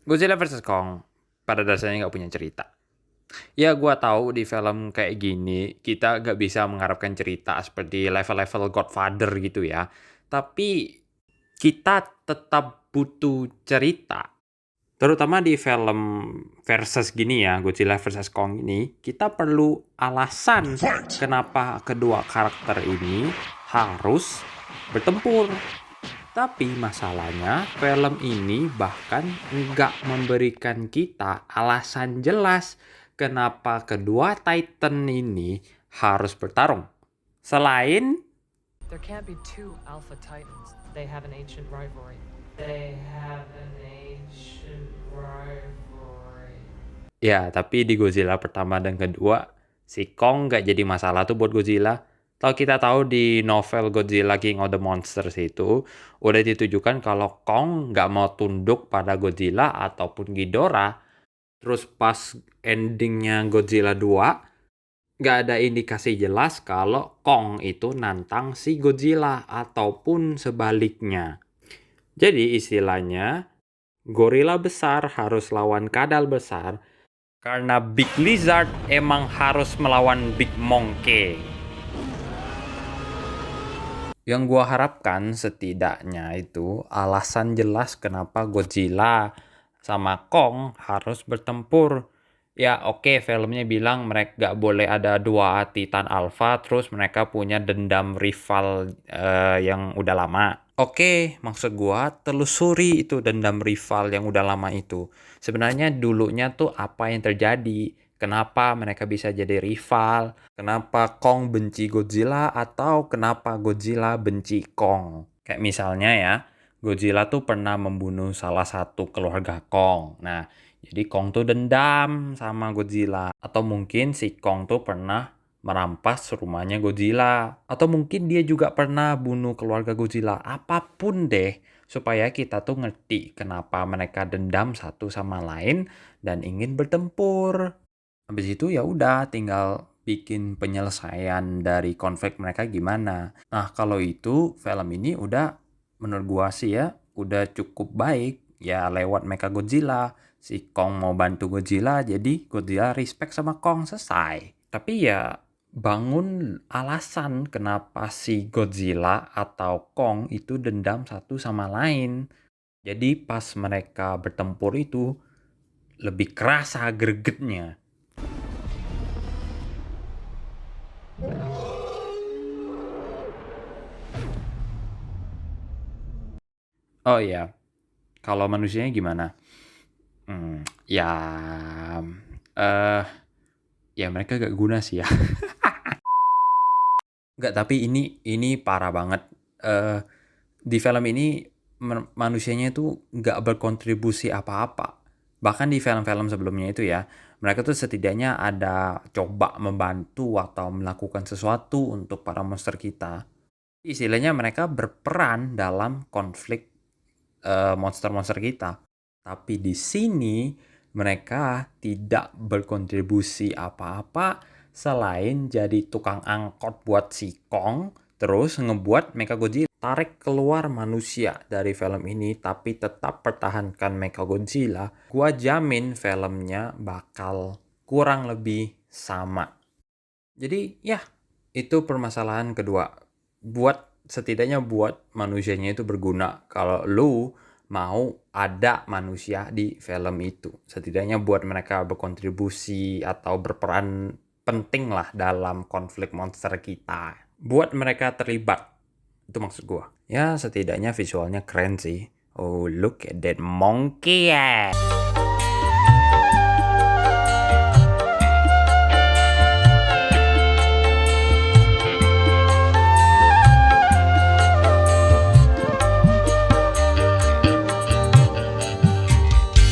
Godzilla vs Kong pada dasarnya nggak punya cerita. Ya gua tahu di film kayak gini kita nggak bisa mengharapkan cerita seperti level-level Godfather gitu ya. Tapi kita tetap butuh cerita. Terutama di film versus gini ya, Godzilla versus Kong ini, kita perlu alasan kenapa kedua karakter ini harus bertempur. Tapi masalahnya film ini bahkan nggak memberikan kita alasan jelas kenapa kedua Titan ini harus bertarung. Selain There can't be two Alpha Titans. They have an ancient rivalry. They have an ancient rivalry. ya, tapi di Godzilla pertama dan kedua, si Kong nggak jadi masalah tuh buat Godzilla. Kalau kita tahu di novel Godzilla King of the Monsters itu, udah ditujukan kalau Kong nggak mau tunduk pada Godzilla ataupun Ghidorah. Terus pas endingnya Godzilla 2, nggak ada indikasi jelas kalau Kong itu nantang si Godzilla ataupun sebaliknya. Jadi istilahnya, gorila besar harus lawan kadal besar, karena Big Lizard emang harus melawan Big Monkey. Yang gua harapkan setidaknya itu alasan jelas kenapa Godzilla sama Kong harus bertempur. Ya oke, filmnya bilang mereka gak boleh ada dua Titan Alpha, terus mereka punya dendam rival yang udah lama. Oke, maksud gua telusuri itu dendam rival yang udah lama itu. Sebenarnya dulunya tuh apa yang terjadi? Kenapa mereka bisa jadi rival? Kenapa Kong benci Godzilla atau kenapa Godzilla benci Kong? Kayak misalnya ya, Godzilla tuh pernah membunuh salah satu keluarga Kong. Nah, jadi Kong tuh dendam sama Godzilla. Atau mungkin si Kong tuh pernah merampas rumahnya Godzilla. Atau mungkin dia juga pernah bunuh keluarga Godzilla. Apapun deh, supaya kita tuh ngerti kenapa mereka dendam satu sama lain dan ingin bertempur. Habis itu ya udah tinggal bikin penyelesaian dari konflik mereka gimana. Nah, kalau itu film ini udah menurut gua sih ya udah cukup baik. Ya lewat Mechagodzilla, si Kong mau bantu Godzilla jadi Godzilla respect sama Kong selesai. Tapi ya bangun alasan kenapa si Godzilla atau Kong itu dendam satu sama lain. Jadi pas mereka bertempur itu lebih kerasa gregetnya. Oh iya, kalau manusianya gimana? Ya, eh, ya mereka gak guna sih ya. Nggak, tapi ini parah banget. Eh, di film ini manusianya itu nggak berkontribusi apa-apa. Bahkan di film-film sebelumnya itu ya, mereka tuh setidaknya ada coba membantu atau melakukan sesuatu untuk para monster kita. Istilahnya mereka berperan dalam konflik monster-monster kita. Tapi di sini mereka tidak berkontribusi apa-apa selain jadi tukang angkot buat si Kong, terus ngebuat Mechagodzilla tarik keluar manusia dari film ini tapi tetap pertahankan Mechagodzilla. Gua jamin filmnya bakal kurang lebih sama. Jadi ya, itu permasalahan kedua. Setidaknya buat manusianya itu berguna. Kalau lu mau ada manusia di film itu. Setidaknya buat mereka berkontribusi atau berperan penting lah dalam konflik monster kita. Buat mereka terlibat. Itu maksud gua. Ya setidaknya visualnya keren sih. Oh look at that monkey ya.